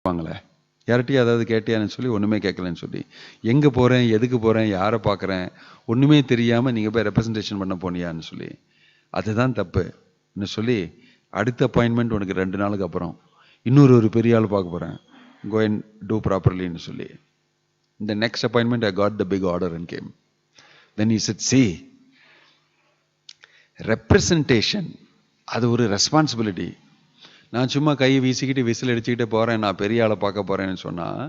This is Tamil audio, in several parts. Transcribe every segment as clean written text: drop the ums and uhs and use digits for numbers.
வாங்களே, யார்கிட்டையும் அதாவது கேட்டியான்னு சொல்லி ஒன்றுமே கேட்கலன்னு சொல்லி, எங்கே போகிறேன், எதுக்கு போகிறேன், யாரை பார்க்குறேன், ஒன்றுமே தெரியாமல் நீங்கள் போய் ரெப்ரசன்டேஷன் பண்ண போனியான்னு சொல்லி, அதுதான் தப்புன்னு சொல்லி, அடுத்த அப்பாயின்மெண்ட் உனக்கு 2 நாளுக்கு அப்புறம் இன்னொரு பெரிய ஆள் பார்க்க போகிறேன், go and do properlyன்னு சொல்லி. இந்த next appointment I got the big order and came. Then he said, see, representation அது ஒரு ரெஸ்பான்சிபிலிட்டி. நான் சும்மா கை வீசிக்கிட்டு விசில் அடிச்சுக்கிட்டே போகிறேன், நான் பெரிய ஆளை பார்க்க போகிறேன்னு சொன்னால்,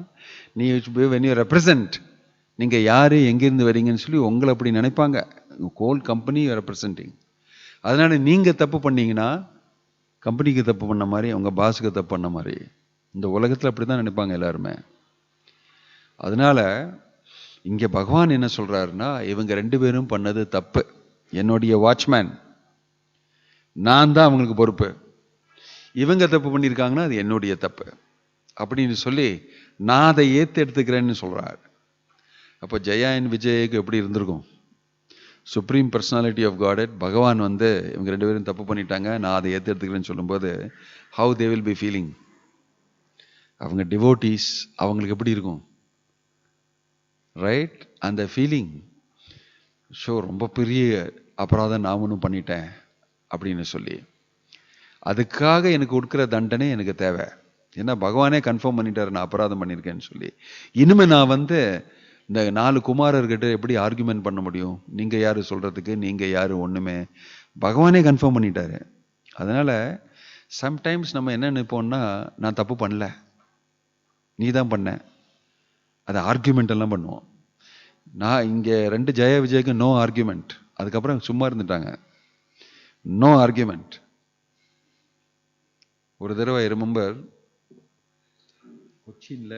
நீ when you represent, நீங்கள் யார் எங்கேருந்து வரீங்கன்னு சொல்லி உங்களை அப்படி நினைப்பாங்க. Whole company representing. அதனால் நீங்கள் தப்பு பண்ணீங்கன்னா கம்பெனிக்கு தப்பு பண்ண மாதிரி, உங்கள் பாஸுக்கு தப்பு பண்ண மாதிரி. இந்த உலகத்தில் அப்படி தான் நினைப்பாங்க எல்லாருமே. அதனால் இங்கே பகவான் என்ன சொல்கிறாருன்னா, இவங்க 2 பேரும் பண்ணது தப்பு. என்னுடைய வாட்ச்மேன், நான் தான் அவங்களுக்கு பொறுப்பு. இவங்க தப்பு பண்ணியிருக்காங்கன்னா அது என்னுடைய தப்பு அப்படின்னு சொல்லி நான் அதை எடுத்துக்கிறேன்னு சொல்கிறார். அப்போ ஜெயா அண்ட் விஜய்க்கு எப்படி இருந்திருக்கும்? சுப்ரீம் பர்சனாலிட்டி ஆஃப் காட், பகவான் இவங்க 2 பேரும் தப்பு பண்ணிட்டாங்க, நான் அதை எடுத்துக்கிறேன்னு சொல்லும்போது how they will be feeling? அவங்க டிவோட்டீஸ், அவங்களுக்கு எப்படி இருக்கும்? ரைட்? அந்த ஃபீலிங் ரொம்ப பெரிய அபராதம் நான் ஒன்றும் பண்ணிட்டேன் அப்படின்னு சொல்லி, அதுக்காக எனக்கு கொடுக்குற தண்டனை எனக்கு தேவை. ஏன்னா பகவானே கன்ஃபார்ம் பண்ணிட்டாரு நான் அபராதம் பண்ணியிருக்கேன்னு சொல்லி. இனிமேல் நான் இந்த 4 குமாரர்கிட்ட எப்படி ஆர்குமெண்ட் பண்ண முடியும்? நீங்கள் யார் சொல்கிறதுக்கு, நீங்கள் யார்? ஒன்றுமே பகவானே கன்ஃபார்ம் பண்ணிட்டாரு. அதனால் சம்டைம்ஸ் நம்ம என்ன நினைப்போம்னா, நான் தப்பு பண்ணல, நீ தான் பண்ண, அதை ஆர்குமெண்ட் எல்லாம் பண்ணுவோம். நான் இங்கே 2 ஜெயா விஜய்க்கு நோ ஆர்குமெண்ட், அதுக்கப்புறம் சும்மா இருந்துட்டாங்க, நோ ஆர்குமெண்ட். ஒரு தடவை ரிமெம்பர், கொச்சின்ல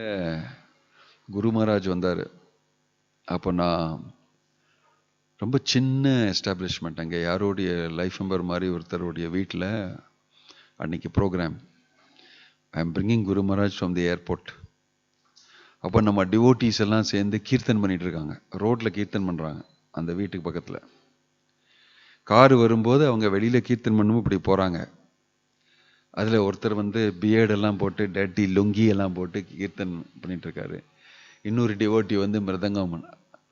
குரு மகாராஜ் வந்தார். அப்போ நான் ரொம்ப சின்ன எஸ்டாப்ளிஷ்மெண்ட், அங்கே யாரோடைய லைஃப் மெம்பர் மாதிரி ஒருத்தருடைய வீட்டில் அன்னைக்கு program. I am bringing Guru Maharaj from the airport. அப்போ நம்ம டிவோட்டீஸ் எல்லாம் சேர்ந்து கீர்த்தன் பண்ணிட்டு இருக்காங்க, ரோட்டில் கீர்த்தன் பண்ணுறாங்க அந்த வீட்டுக்கு பக்கத்தில். காரு வரும்போது அவங்க வெளியில் கீர்த்தன் பண்ணும்போது இப்படி போகிறாங்க. அதில் ஒருத்தர் பியர்டெல்லாம் போட்டு டேட்டி லுங்கி எல்லாம் போட்டு கீர்த்தன் பண்ணிட்டு இருக்காரு. இன்னொரு டிவோட்டி மிருதங்கம்.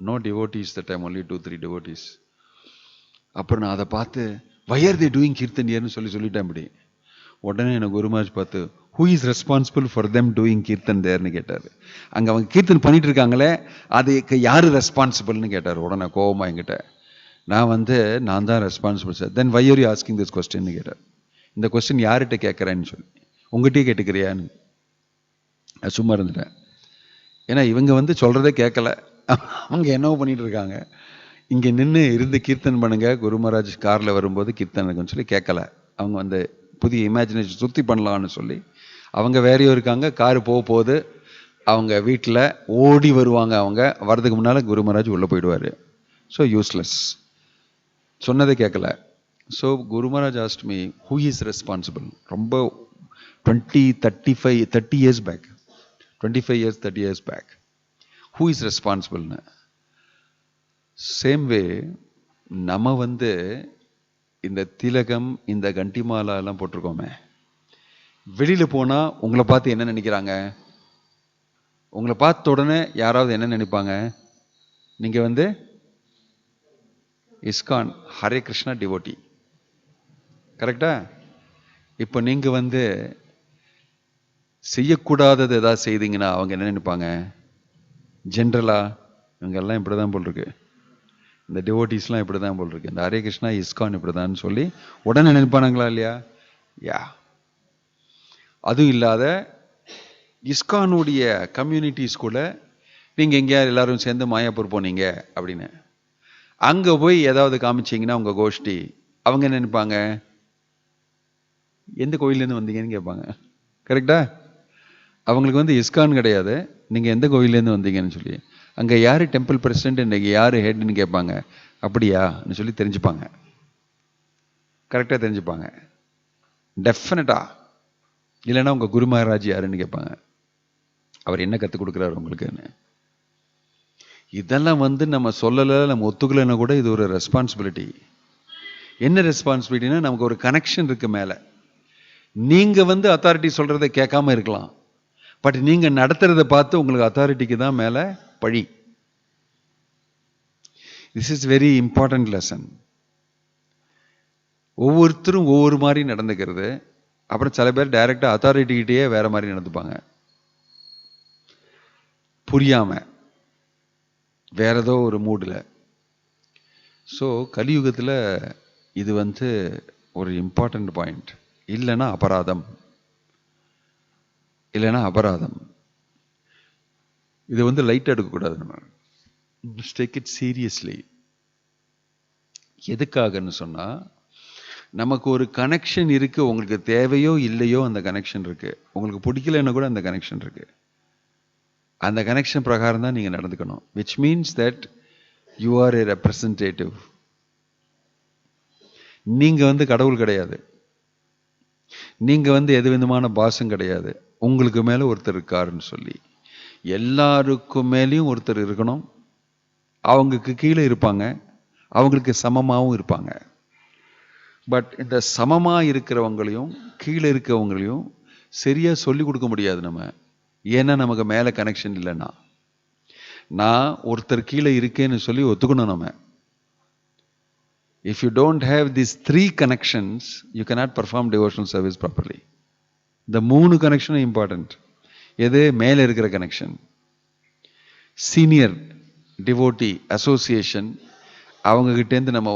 No devotees the time, only 2-3 devotees. அப்புறம் நான் அதை பார்த்து why are they doing kirtan ஏர்னு சொல்லிட்டேன். இப்படி உடனே எனக்கு குரு மகாராஜ் பார்த்து, who is responsible for them doing kirtan தேர்னு கேட்டார். அங்கே அவங்க கீர்த்தன் பண்ணிட்டு இருக்காங்களே, அதுக்கு யார் ரெஸ்பான்சிபிள்னு கேட்டார். உடனே கோபமா என்கிட்ட, நான் நான் தான் responsible sir. Then why are you asking this question கேட்டார். இந்த கொஸ்டின் யார்கிட்ட கேட்குறேன்னு சொல்லி, உங்ககிட்டயே கேட்டுக்கிறியான்னு. நான் சும்மா இருந்துட்டேன். ஏன்னா இவங்க சொல்கிறதே கேட்கல, அவங்க என்னவோ பண்ணிட்டு இருக்காங்க. இங்கே நின்று இருந்து கீர்த்தன் பண்ணுங்க, குரு மகாராஜ் காரில் வரும்போது கீர்த்தன் சொல்லி கேட்கல. அவங்க புதிய இமேஜினேஷன் சுற்றி பண்ணலான்னு சொல்லி அவங்க வேறையோ இருக்காங்க. காரு போகுது, அவங்க வீட்டில் ஓடி வருவாங்க. அவங்க வர்றதுக்கு முன்னால் குரு மகாராஜ் உள்ளே போயிடுவார். ஸோ யூஸ்லெஸ், சொன்னதை கேட்கல. So Guru Maharaj asked me, who is responsible? ரொம்ப 30 years back, 25 years 30 years back, who is responsible? Same way நம்ம இந்த திலகம், இந்த கண்டிமாலா எல்லாம் போட்டிருக்கோமே, வெளியில் போனால் உங்களை பார்த்து என்ன நினைக்கிறாங்க? உங்களை பார்த்த உடனே யாராவது என்ன நினைப்பாங்க? நீங்கள் இஸ்கான் ஹரே கிருஷ்ணா டிவோட்டி, கரெக்டா? இப்போ நீங்கள் செய்யக்கூடாதது ஏதாவது செய்தீங்கன்னா அவங்க என்ன நினைப்பாங்க? ஜென்ரலா இவங்கெல்லாம் இப்படி தான் போல் இருக்கு, இந்த டிவோட்டிஸ்லாம் இப்படி தான் போல் இருக்கு, இந்த ஹரே கிருஷ்ணா இஸ்கான் இப்படி தான் சொல்லி உடனே நினைப்பானுங்களா இல்லையா? யா. அதுவும் இல்லாத இஸ்கானுடைய கம்யூனிட்டிஸ் கூட நீங்கள் எங்கேயா எல்லாரும் சேர்ந்து மாயாப்பூர் போனீங்க அப்படின்னு அங்கே போய் ஏதாவது காமிச்சிங்கன்னா உங்கள் கோஷ்டி, அவங்க என்ன நினைப்பாங்க? எந்த கோயிலேருந்து வந்தீங்கன்னு கேட்பாங்க, கரெக்டா? அவங்களுக்கு இஸ்கான் கிடையாது, நீங்கள் எந்த கோயிலேருந்து வந்தீங்கன்னு சொல்லி. அங்கே யார் டெம்பிள் பிரசிடென்ட், இன்றைக்கி யார் ஹெட்னு கேட்பாங்க. அப்படியான்னு சொல்லி தெரிஞ்சுப்பாங்க, கரெக்டாக தெரிஞ்சுப்பாங்க டெஃபினட்டா. இல்லைன்னா உங்கள் குரு மகாராஜ் யாருன்னு கேட்பாங்க, அவர் என்ன கற்றுக் கொடுக்குறாரு உங்களுக்குன்னு. இதெல்லாம் நம்ம சொல்லலை, நம்ம ஒத்துக்கலைன்னா கூட இது ஒரு ரெஸ்பான்சிபிலிட்டி. என்ன ரெஸ்பான்சிபிலிட்டினா, நமக்கு ஒரு கனெக்ஷன் இருக்கு மேலே. நீங்கள் அத்தாரிட்டி சொல்கிறத கேட்காம இருக்கலாம், பட் நீங்கள் நடத்துறதை பார்த்து உங்களுக்கு அத்தாரிட்டிக்கு தான் மேலே பழி. This is very important lesson. ஒவ்வொருத்தரும் ஒவ்வொரு மாதிரி நடந்துக்கிறது. அப்புறம் சில பேர் டைரெக்டாக அத்தாரிட்டிக்கிட்டேயே வேற மாதிரி நடந்துப்பாங்க, புரியாமல் வேற ஏதோ ஒரு மூடில். ஸோ கலியுகத்தில் இது ஒரு இம்பார்ட்டண்ட் பாயிண்ட். இல்லைன்னா அபராதம், இல்லைன்னா அபராதம். இது லைட் எடுக்கக்கூடாது, நம்ம டேக் இட் சீரியஸ்லி. எதுக்காகன்னு சொன்னால், நமக்கு ஒரு கனெக்ஷன் இருக்குது. உங்களுக்கு தேவையோ இல்லையோ அந்த கனெக்ஷன் இருக்குது. உங்களுக்கு பிடிக்கலன்னா கூட அந்த கனெக்ஷன் இருக்குது. அந்த கனெக்ஷன் பிரகாரம் தான் நீங்கள் நடந்துக்கணும். Which means that you R A representative. நீங்கள் கடவுள் கிடையாது. நீங்கள் எது விதமான பாசம் கிடையாது. உங்களுக்கு மேலே ஒருத்தர் இருக்காருன்னு சொல்லி எல்லாருக்கும் மேலேயும் ஒருத்தர் இருக்கணும். அவங்களுக்கு கீழே இருப்பாங்க, அவங்களுக்கு சமமாகவும் இருப்பாங்க. பட் இந்த சமமாக இருக்கிறவங்களையும் கீழே இருக்கிறவங்களையும் சரியாக சொல்லி கொடுக்க முடியாது நம்ம. ஏன்னா நமக்கு மேலே கனெக்ஷன் இல்லைன்னா. நான் ஒருத்தர் கீழே இருக்கேன்னு சொல்லி ஒத்துக்கணும் நம்ம. If you don't have these 3 connections, you cannot perform devotional service properly. The 3 connection is important. எது? மேலே இருக்கிற கனெக்ஷன், சீனியர் டிவோட்டி அசோசியேஷன். அவங்ககிட்டேருந்து நம்ம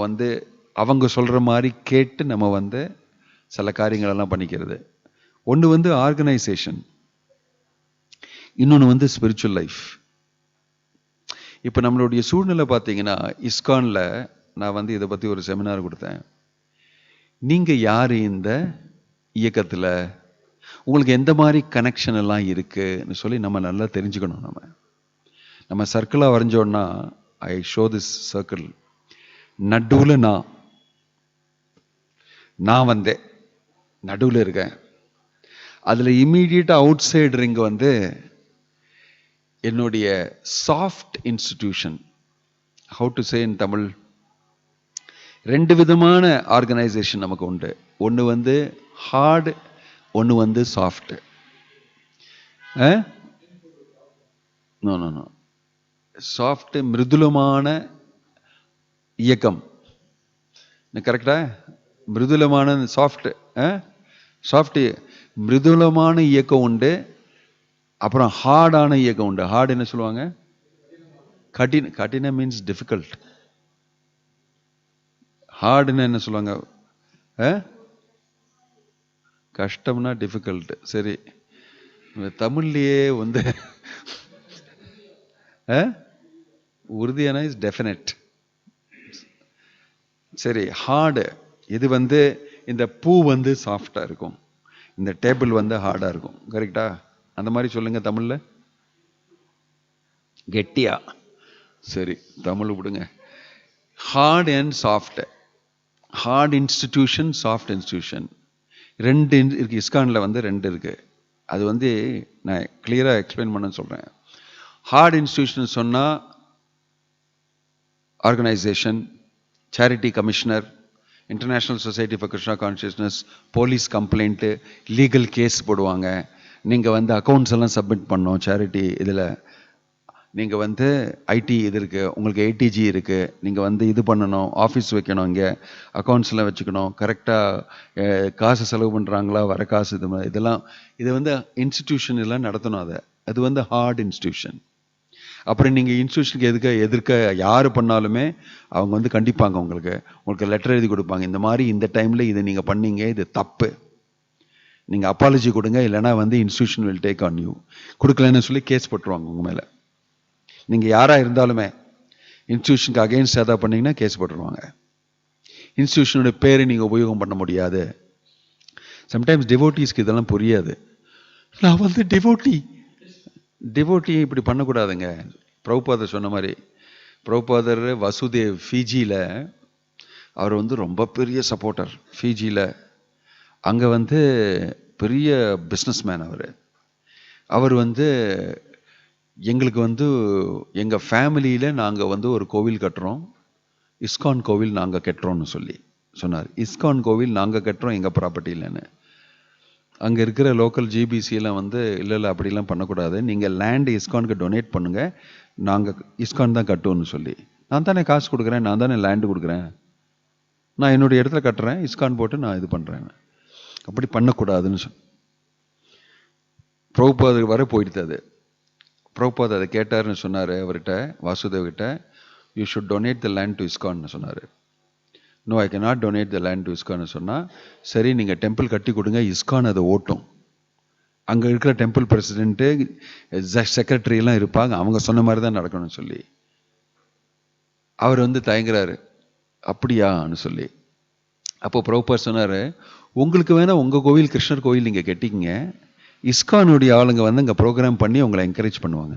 அவங்க சொல்கிற மாதிரி கேட்டு நம்ம சில காரியங்களெல்லாம் பண்ணிக்கிறது. ஒன்று ஆர்கனைசேஷன், இன்னொன்று ஸ்பிரிச்சுவல் லைஃப். இப்போ நம்மளுடைய சூழ்நிலை பார்த்தீங்கன்னா, இஸ்கானில் நான் இதை பற்றி ஒரு செமினார் கொடுத்தேன். நீங்கள் யார் இந்த இயக்கத்தில், உங்களுக்கு எந்த மாதிரி கனெக்ஷன் எல்லாம் இருக்குன்னு சொல்லி நம்ம நல்லா தெரிஞ்சுக்கணும். நம்ம சர்க்கிளாக வரைஞ்சோன்னா, ஐ ஷோ திஸ் சர்க்கிள். நடுவில் நான் நடுவில் இருக்கேன். அதில் இம்மீடியட்டாக அவுட் சைடு ரிங் என்னுடைய soft institution. How to say in Tamil? 2 விதமான ஆர்கனைசேஷன் நமக்கு உண்டு. ஒன்று ஹார்டு, ஒன்று soft. No no no soft மிருதுலமான இயக்கம். கரெக்டா? மிருதுலமான சாஃப்ட், சாஃப்ட் மிருதுலமான இயக்கம் உண்டு. அப்புறம் ஹார்டான இயக்கம் உண்டு. ஹார்டு என்ன சொல்லுவாங்க? கடின மீன்ஸ் டிஃபிகல்ட். ஹார்டுன்னு என்ன சொல்லுவாங்க? கஷ்டம்னா டிஃபிகல்ட். சரி, தமிழ்லையே உறுதியான இஸ் டெஃபினட். சரி, ஹார்டு இது இந்த பூ சாஃப்டாக இருக்கும், இந்த டேபிள் ஹார்டாக இருக்கும். கரெக்டா? அந்த மாதிரி சொல்லுங்க தமிழில். கெட்டியா? சரி, தமிழ் விடுங்க. Hard and soft. Hard institution, soft institution 2 இருக்கு. இஸ்கானில் 2 இருக்கு. அது நான் கிளியராக எக்ஸ்பிளைன் பண்ண சொல்கிறேன். ஹார்ட் இன்ஸ்டிடியூஷன் சொன்னால் organisation, charity commissioner, international society for Krishna consciousness, police complaint, legal case போடுவாங்க. நீங்கள் அக்கௌண்ட்ஸ் எல்லாம் சப்மிட் பண்ணோம் சேரிட்டி இதில். நீங்கள் ஐடி இது இருக்குது, உங்களுக்கு ஏடிஜி இருக்குது, நீங்கள் இது பண்ணணும், ஆஃபீஸ் வைக்கணும், இங்கே அக்கௌண்ட்ஸ்லாம் வச்சுக்கணும், கரெக்டாக காசு செலவு பண்ணுறாங்களா, வர காசு இதெல்லாம் இது இன்ஸ்டிடியூஷன் எல்லாம் நடத்தணும். அது ஹார்ட் இன்ஸ்டிடியூஷன். அப்புறம் நீங்கள் இன்ஸ்டிடியூஷனுக்கு எதிர்க்க யார் பண்ணாலுமே அவங்க கண்டிப்பாங்க. உங்களுக்கு லெட்டர் எழுதி கொடுப்பாங்க. இந்த மாதிரி இந்த டைமில் இதை நீங்கள் பண்ணீங்க, இது தப்பு, நீங்கள் அப்பாலஜி கொடுங்க, இல்லைனா institution will take on you. கொடுக்கலன்னு சொல்லி கேஸ் போட்டுருவாங்க உங்கள் மேலே. நீங்கள் யாராக இருந்தாலுமே இன்ஸ்டிடியூஷனுக்கு அகெயின்ஸ்ட் ஏதாவது பண்ணிங்கன்னா கேஸ் போட்டுருவாங்க. இன்ஸ்டிடியூஷனுடைய பேரை நீங்கள் உபயோகம் பண்ண முடியாது. சம்டைம்ஸ் டிவோட்டிஸ்க்கு இதெல்லாம் புரியாது. நான் டிவோட்டி இப்படி பண்ணக்கூடாதுங்க. பிரபுபாதர் சொன்ன மாதிரி, பிரபுபாதர் வசுதேவ் ஃபிஜியில் அவர் ரொம்ப பெரிய சப்போர்ட்டர். ஃபிஜியில் அங்கே பெரிய பிஸ்னஸ் மேன் அவர் எங்களுக்கு எங்கள் ஃபேமிலியில் நாங்கள் ஒரு கோவில் கட்டுறோம், இஸ்கான் கோவில் நாங்கள் கட்டுறோம்னு சொல்லி சொன்னார். இஸ்கான் கோவில் நாங்கள் கட்டுறோம் எங்கள் ப்ராப்பர்ட்டியிலன்னு. அங்கே இருக்கிற லோக்கல் ஜிபிசியெல்லாம் வந்து இல்லை அப்படிலாம் பண்ணக்கூடாது, நீங்கள் லேண்டு இஸ்கானுக்கு டொனேட் பண்ணுங்கள், நாங்கள் இஸ்கான் தான் கட்டுவோன்னு சொல்லி. நான் தானே காசு கொடுக்குறேன், நான் தானே லேண்டு கொடுக்குறேன், நான் என்னுடைய இடத்துல கட்டுறேன், இஸ்கான் போட்டு நான் இது பண்ணுறேன், அப்படி பண்ணக்கூடாதுன்னு சொல்லி பிரபுபாதர் வர போயிடுது. அது பிரபுபாத் அதை கேட்டார்னு சொன்னார் அவர்கிட்ட, வாசுதேவ்கிட்ட, you should donate the land to இஸ்கான்னு சொன்னார். No, I can not donate the land to இஸ்கான்னு சொன்னால், சரி நீங்கள் டெம்பிள் கட்டி கொடுங்க, இஸ்கான் அதை ஓட்டும். அங்கே இருக்கிற டெம்பிள் பிரசிடென்ட்டு செக்ரட்டரியெல்லாம் இருப்பாங்க, அவங்க சொன்ன மாதிரி தான் நடக்கணும்னு சொல்லி அவர் வந்து தயங்குறாரு. அப்படியான்னு சொல்லி அப்போ பிரபுபாத் சொன்னார், உங்களுக்கு வேணால் உங்கள் கோவில் கிருஷ்ணர் கோவில் நீங்கள் கட்டிக்கிங்க, இஸ்கானுடைய ஆளுங்க வந்து அங்கே ப்ரோக்ராம் பண்ணி உங்களை என்கரேஜ் பண்ணுவாங்க.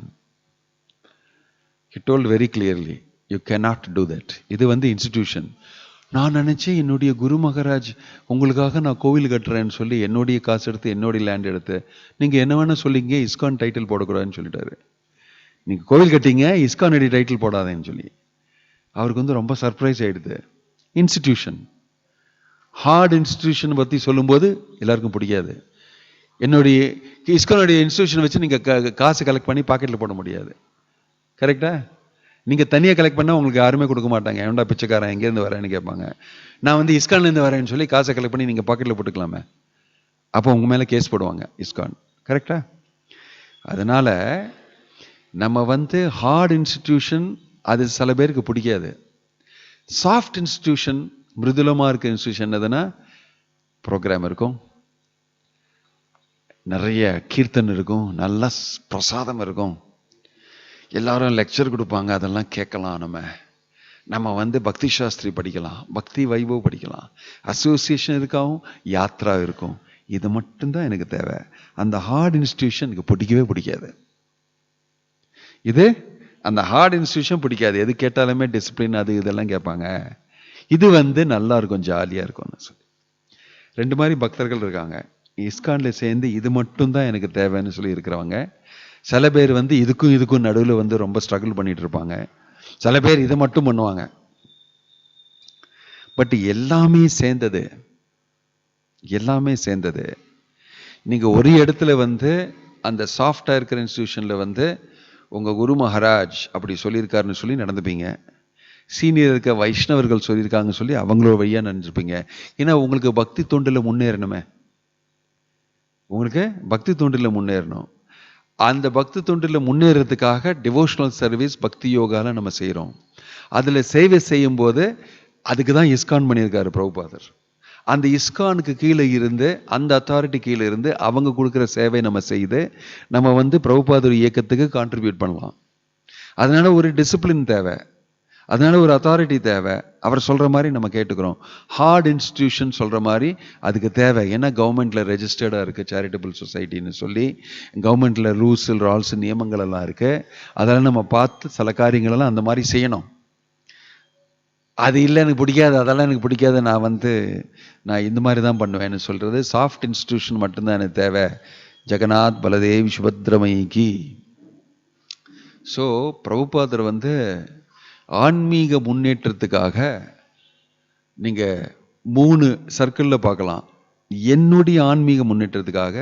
He told very clearly, you cannot do that. இது வந்து இன்ஸ்டிடியூஷன். நான் நினச்சேன் என்னுடைய குரு மகாராஜ் உங்களுக்காக நான் கோவில் கட்டுறேன்னு சொல்லி என்னுடைய காசு எடுத்து என்னுடைய லேண்ட் எடுத்து நீங்கள் என்ன வேணால் சொல்லிங்க, இஸ்கான் டைட்டில் போடக்கூடாதுன்னு சொல்லிட்டாரு. நீங்கள் கோவில் கட்டிங்க, இஸ்கானுடைய டைட்டில் போடாதேன்னு சொல்லி. அவருக்கு வந்து ரொம்ப சர்ப்ரைஸ் ஆகிடுது. இன்ஸ்டிடியூஷன், ஹார்ட் இன்ஸ்டிடியூஷன் பற்றி சொல்லும்போது எல்லாருக்கும் பிடிக்காது. என்னுடைய இஸ்கானுடைய இன்ஸ்டிடியூஷன் வச்சு நீங்கள் காசு கலெக்ட் பண்ணி பாக்கெட்டில் போட முடியாது, கரெக்டா? நீங்கள் தனியாக கலெக்ட் பண்ணால் உங்களுக்கு யாருமே கொடுக்க மாட்டாங்க. ஏன்டா பிச்சைக்காரன் எங்கேருந்து வரேன்னு கேட்பாங்க. நான் வந்து இஸ்கான்லேருந்து வரேன்னு சொல்லி காசை கலெக்ட் பண்ணி நீங்கள் பாக்கெட்டில் போட்டுக்கலாமே, அப்போ உங்கள் மேலே கேஸ் போடுவாங்க இஸ்கான், கரெக்டா? அதனால் நம்ம வந்து ஹார்ட் இன்ஸ்டிடியூஷன் அது சில பேருக்கு பிடிக்காது. சாஃப்ட் இன்ஸ்டிடியூஷன், மிருதுலமாக இருக்க இன்ஸ்டிடியூஷன் எதுனா ப்ரோக்ராம் இருக்கும், நிறைய கீர்த்தன் இருக்கும், நல்ல பிரசாதம் இருக்கும், எல்லாரும் லெக்சர் கொடுப்பாங்க, அதெல்லாம் கேட்கலாம். நம்ம வந்து பக்தி சாஸ்திரி படிக்கலாம், பக்தி வைபவ் படிக்கலாம், அசோசியேஷன் இருக்காவும், யாத்ரா இருக்கும். இது மட்டும்தான் எனக்கு தேவை. அந்த ஹார்ட் இன்ஸ்டிடியூஷன் எனக்கு பிடிக்கவே பிடிக்காது. இது அந்த ஹார்ட் இன்ஸ்டிடியூஷன் பிடிக்காது. எது கேட்டாலுமே டிசிப்ளின் அது இதெல்லாம் கேட்பாங்க. இது வந்து நல்லா இருக்கும், ஜாலியாக இருக்கும்னு சொல்லி. ரெண்டு மாதிரி பக்தர்கள் இருக்காங்க. இஸ்கானில் சேர்ந்து இது மட்டும்தான் எனக்கு தேவைன்னு சொல்லி இருக்கிறவங்க. சில பேர் வந்து இதுக்கும் நடுவில் வந்து ரொம்ப ஸ்ட்ரகிள் பண்ணிட்டு இருப்பாங்க. சில பேர் இதை மட்டும் பண்ணுவாங்க. பட் எல்லாமே சேர்ந்தது. நீங்கள் ஒரு இடத்துல வந்து அந்த சாஃப்டாக இருக்கிற இன்ஸ்டிடியூஷனில் வந்து உங்கள் குரு மகாராஜ் அப்படி சொல்லியிருக்காருன்னு சொல்லி நடந்துப்பீங்க. சீனியர் இருக்க வைஷ்ணவர்கள் சொல்லியிருக்காங்கன்னு சொல்லி அவங்களோட வழியாக நினைச்சிருப்பீங்க. ஏன்னா உங்களுக்கு பக்தி தொண்டில் முன்னேறணுமே, உங்களுக்கு பக்தி தொண்டில் முன்னேறணும். அந்த பக்தி தொண்டில் முன்னேறதுக்காக டிவோஷனல் சர்வீஸ் பக்தி யோகாவில் நம்ம செய்கிறோம். அதில் சேவை செய்யும் போது அதுக்கு தான் இஸ்கான் பண்ணியிருக்காரு பிரபுபாதர். அந்த இஸ்கானுக்கு கீழே இருந்து, அந்த அத்தாரிட்டி கீழே இருந்து அவங்க கொடுக்குற சேவை நம்ம செய்து நம்ம வந்து பிரபுபாதர் இயக்கத்துக்கு கான்ட்ரிபியூட் பண்ணலாம். அதனால ஒரு டிசிப்ளின் தேவை, அதனால ஒரு அத்தாரிட்டி தேவை. அவர் சொல்கிற மாதிரி நம்ம கேட்டுக்கிறோம். ஹார்ட் இன்ஸ்டிடியூஷன் சொல்கிற மாதிரி அதுக்கு தேவை. ஏன்னா கவர்மெண்ட்டில் ரெஜிஸ்டர்டாக இருக்குது சேரிட்டபிள் சொசைட்டின்னு சொல்லி, கவர்மெண்ட்டில் ரூல்ஸ் ரால்ஸ் நியமங்கள் எல்லாம் இருக்குது. அதெல்லாம் நம்ம பார்த்து சில காரியங்களெல்லாம் அந்த மாதிரி செய்யணும். அது இல்லை எனக்கு பிடிக்காது, அதெல்லாம் எனக்கு பிடிக்காது, நான் இந்த மாதிரி தான் பண்ணுவேன்னு சொல்கிறது சாஃப்ட் இன்ஸ்டிடியூஷன் மட்டும்தான் எனக்கு தேவை. ஜெகநாத் பலதேவி சுபத்ரமயிக்கு. ஸோ பிரபுபாதர் வந்து ஆன்மீக முன்னேற்றத்துக்காக நீங்கள் 3 சர்க்கிளில் பார்க்கலாம். என்னுடைய ஆன்மீக முன்னேற்றத்துக்காக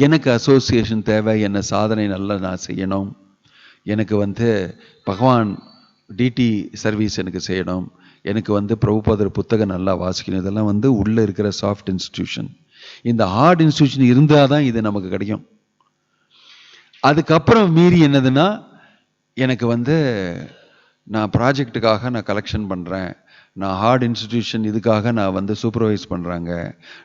எனக்கு அசோசியேஷன் தேவை, என்ன சாதனை நல்லா நான் செய்யணும், எனக்கு வந்து பகவான் டிடி சர்வீஸ் எனக்கு செய்யணும், எனக்கு வந்து பிரபுபாதர் புத்தகம் நல்லா வாசிக்கணும். இதெல்லாம் வந்து உள்ளே இருக்கிற சாஃப்ட் இன்ஸ்டிடியூஷன். இந்த ஹார்ட் இன்ஸ்டிடியூஷன் இருந்தால் தான் இது நமக்கு கிடைக்கும். அதுக்கப்புறம் மீறி என்னதுன்னா, எனக்கு வந்து நான் ப்ராஜெக்டுக்காக நான் கலெக்ஷன் பண்ணுறேன், நான் ஹார்ட் இன்ஸ்டிடியூஷன் இதுக்காக நான் வந்து சூப்பர்வைஸ் பண்ணுறாங்க,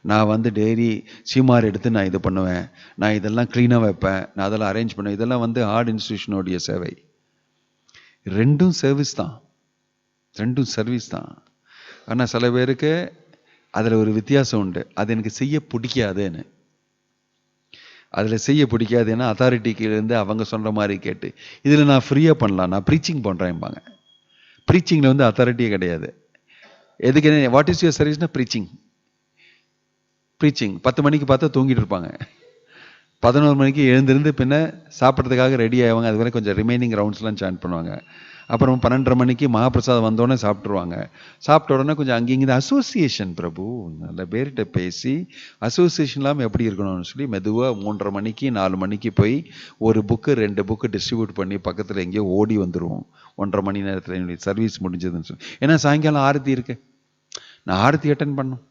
நான் வந்து டெய்லி சீமார் எடுத்து நான் இது பண்ணுவேன், நான் இதெல்லாம் க்ளீனாக வைப்பேன், நான் அதெல்லாம் அரேஞ்ச் பண்ணுவேன். இதெல்லாம் வந்து ஹார்ட் இன்ஸ்டிடியூஷனுடைய சேவை. ரெண்டும் சர்வீஸ் தான். ஆனால் சில பேருக்கு அதில் ஒரு வித்தியாசம் உண்டு. அது எனக்கு செய்ய பிடிக்காதுன்னு. அதில் செய்ய பிடிக்காதுன்னா அத்தாரிட்டிக்கிலேருந்து அவங்க சொல்கிற மாதிரி கேட்டு இதில் நான் ஃப்ரீயாக பண்ணலாம், நான் ப்ரீச்சிங் பண்ணுறேன்பாங்க. ப்ரீச்சிங்கில் வந்து அத்தாரிட்டியே கிடையாது. எதுக்கு, வாட் இஸ் யுவர் சர்வீஸ்னா ப்ரீச்சிங் 10 மணிக்கு பார்த்தா தூங்கிட்டு இருப்பாங்க. 11 மணிக்கு எழுந்திருந்து பின்ன சாப்பிட்றதுக்காக ரெடி ஆவாங்க. அது வரை கொஞ்சம் ரிமைனிங் ரவுண்ட்ஸ்லாம் சாண்ட் பண்ணுவாங்க. அப்புறம் 12:30 மணிக்கு மகாபிரசாதம் வந்தோடனே சாப்பிட்ருவாங்க. சாப்பிட்ட உடனே கொஞ்சம் அங்கேயும் அசோசியேஷன் பிரபு, நல்ல பேர்கிட்ட பேசி அசோசியேஷன் இல்லாமல் எப்படி இருக்கணும்னு சொல்லி மெதுவாக 3:30 மணிக்கு 4 மணிக்கு போய் ஒரு புக்கு 2 புக்கு டிஸ்ட்ரிபியூட் பண்ணி பக்கத்தில் எங்கேயோ ஓடி வந்துடுவோம். 1.5 மணி நேரத்தில் என்னுடைய சர்வீஸ் முடிஞ்சதுன்னு சொல்லி. ஏன்னா சாயங்காலம் ஆரத்தி இருக்கு, நான் ஆரத்தி அட்டன் பண்ணணும்.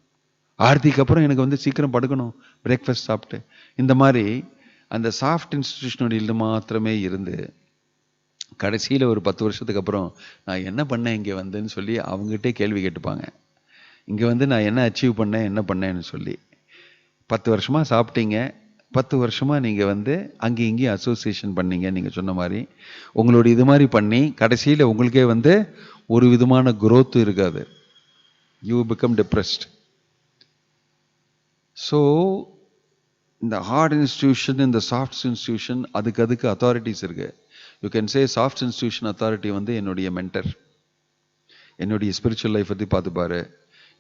ஆரத்திக்கு அப்புறம் எனக்கு சீக்கிரம் படுக்கணும், பிரேக்ஃபாஸ்ட் சாப்பிட்டு. இந்த மாதிரி அந்த சாஃப்ட் இன்ஸ்டிடியூஷனுடைய இது மாத்திரமே இருந்து கடைசியில் ஒரு 10 வருஷத்துக்கு அப்புறம் நான் என்ன பண்ணேன் இங்கே வந்துன்னு சொல்லி அவங்ககிட்டே கேள்வி கேட்டுப்பாங்க. இங்கே நான் என்ன அச்சீவ் பண்ணேன், என்ன பண்ணேன்னு சொல்லி. 10 வருஷமாக சாப்பிட்டீங்க, 10 வருஷமாக நீங்கள் அங்கேயும் இங்கேயும் அசோசியேஷன் பண்ணீங்க. நீங்கள் சொன்ன மாதிரி உங்களுடைய இது மாதிரி பண்ணி கடைசியில் உங்களுக்கே ஒரு விதமான growth இருக்காது. You become depressed. ஸோ இந்த ஹார்ட் இன்ஸ்டிடியூஷன், இந்த சாஃப்ட் இன்ஸ்டிடியூஷன், அதுக்கு அத்தாரிட்டிஸ் இருக்கு. You can say soft institution authority என்னுடைய மென்டர், என்னுடைய ஸ்பிரிச்சுவல் லைஃப் பற்றி பார்த்துப்பாரு,